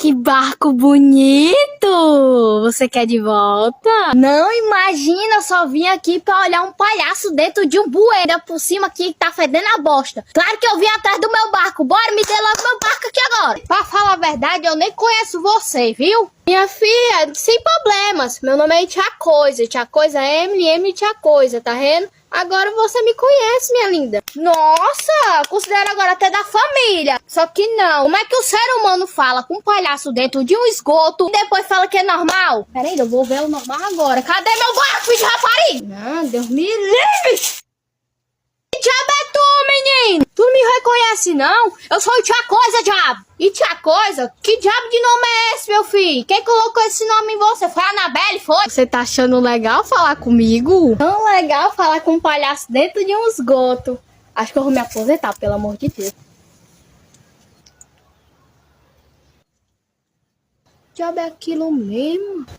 Que barco bonito! Você quer de volta? Não, imagina, eu só vim aqui pra olhar um palhaço dentro de um bueiro por cima aqui que tá fedendo a bosta. Claro que eu vim atrás do meu barco. Bora, me dê logo meu barco aqui agora. Pra falar a verdade, eu nem conheço você, viu? Minha filha, sem problemas. Meu nome é Tia Coisa. Tia Coisa Emily Tia Coisa, tá vendo? Agora você me conhece, minha linda. Nossa, considero agora até da família. Só que não. Como é que o ser humano fala com um palhaço dentro de um esgoto e depois fala que é normal? Peraí, eu vou ver o normal agora. Cadê meu barco, filho de rapariga? Não, Deus me livre. Que diabo é tu, menino? Tu não me reconhece, não? Eu sou o Tia Coisa, diabo. E Tia Coisa? Que diabo de nome é esse, meu filho? Quem colocou esse nome em você? Foi a Anabelle, foi? Você tá achando legal falar comigo? Tão legal falar com um palhaço dentro de um esgoto. Acho que eu vou me aposentar, pelo amor de Deus. Que diabo é aquilo mesmo?